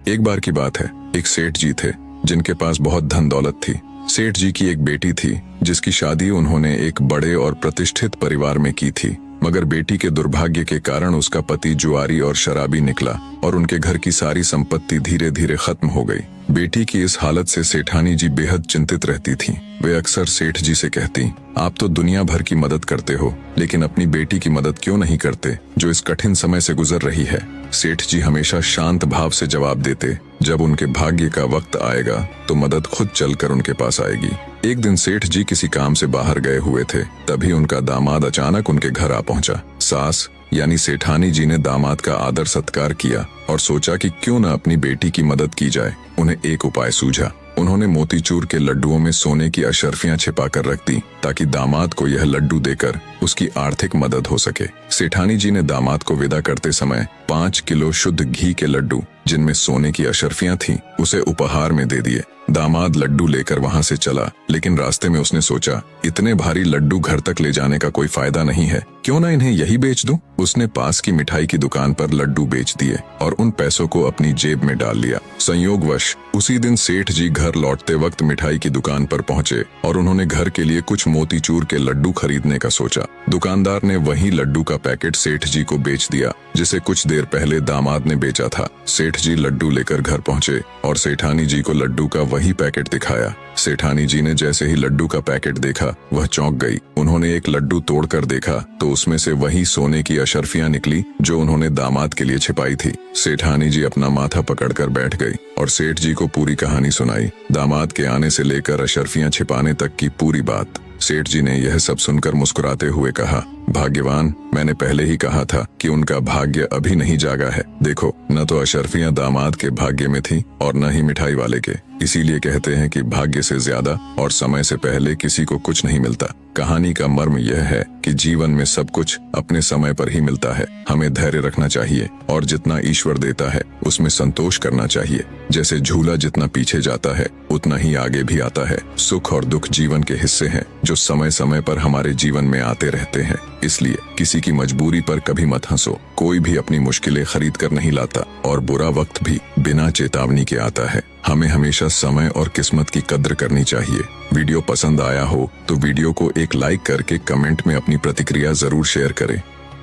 एक बार की बात है, एक सेठ जी थे जिनके पास बहुत धन दौलत थी। सेठ जी की एक बेटी थी जिसकी शादी उन्होंने एक बड़े और प्रतिष्ठित परिवार में की थी, मगर बेटी के दुर्भाग्य के कारण उसका पति जुआरी और शराबी निकला और उनके घर की सारी संपत्ति धीरे धीरे खत्म हो गई। बेटी की इस हालत से सेठानी जी बेहद चिंतित रहती थीं। वे अक्सर सेठ जी से कहती, आप तो दुनिया भर की मदद करते हो, लेकिन अपनी बेटी की मदद क्यों नहीं करते जो इस कठिन समय से गुजर रही है। सेठ जी हमेशा शांत भाव से जवाब देते, जब उनके भाग्य का वक्त आएगा तो मदद खुद चलकर उनके पास आएगी। एक दिन सेठ जी किसी काम से बाहर गए हुए थे, तभी उनका दामाद अचानक उनके घर आ पहुंचा। सास यानी सेठानी जी ने दामाद का आदर सत्कार किया और सोचा कि क्यों न अपनी बेटी की मदद की जाए। उन्हें एक उपाय सूझा। उन्होंने मोतीचूर के लड्डुओं में सोने की अशर्फियां छिपाकर रख दी ताकि दामाद को यह लड्डू देकर उसकी आर्थिक मदद हो सके। सेठानी जी ने दामाद को विदा करते समय 5 किलो शुद्ध घी के लड्डू जिनमें सोने की अशर्फियां थीं, उसे उपहार में दे दिए। दामाद लड्डू लेकर वहां से चला, लेकिन रास्ते में उसने सोचा, इतने भारी लड्डू घर तक ले जाने का कोई फायदा नहीं है, क्यों ना इन्हें यही बेच दूं। उसने पास की मिठाई की दुकान पर लड्डू बेच दिए और उन पैसों को अपनी जेब में डाल लिया। संयोगवश उसी दिन सेठ जी घर लौटते वक्त मिठाई की दुकान पर पहुंचे और उन्होंने घर के लिए कुछ मोतीचूर के लड्डू खरीदने का सोचा। दुकानदार ने वही लड्डू का पैकेट सेठ जी को बेच दिया जिसे कुछ देर पहले दामाद ने बेचा था। सेठ जी लड्डू लेकर घर पहुंचे और सेठानी जी को लड्डू का वही पैकेट दिखाया। सेठानी जी ने जैसे ही लड्डू का पैकेट देखा, वह चौंक गई। उन्होंने एक लड्डू तोड़कर देखा तो उसमें से वही सोने की अशर्फियां निकली जो उन्होंने दामाद के लिए छिपाई थी। सेठानी जी अपना माथा पकड़कर बैठ गई और सेठ जी को पूरी कहानी सुनाई, दामाद के आने से लेकर अशर्फियां छिपाने तक की पूरी बात। सेठ जी ने यह सब सुनकर मुस्कुराते हुए कहा, भाग्यवान, मैंने पहले ही कहा था कि उनका भाग्य अभी नहीं जागा है। देखो, न तो अशर्फियां दामाद के भाग्य में थी और न ही मिठाई वाले के। इसीलिए कहते हैं कि भाग्य से ज्यादा और समय से पहले किसी को कुछ नहीं मिलता। कहानी का मर्म यह है कि जीवन में सब कुछ अपने समय पर ही मिलता है। हमें धैर्य रखना चाहिए और जितना ईश्वर देता है उसमें संतोष करना चाहिए। जैसे झूला जितना पीछे जाता है उतना ही आगे भी आता है। सुख और दुख जीवन के हिस्से हैं जो समय समय पर हमारे जीवन में आते रहते हैं। इसलिए किसी की मजबूरी पर कभी मत हंसो। कोई भी अपनी मुश्किलें खरीद कर नहीं लाता और बुरा वक्त भी बिना चेतावनी के आता है। हमें हमेशा समय और किस्मत की कद्र करनी चाहिए। वीडियो पसंद आया हो तो वीडियो को एक लाइक करके कमेंट में अपनी प्रतिक्रिया जरूर शेयर करें।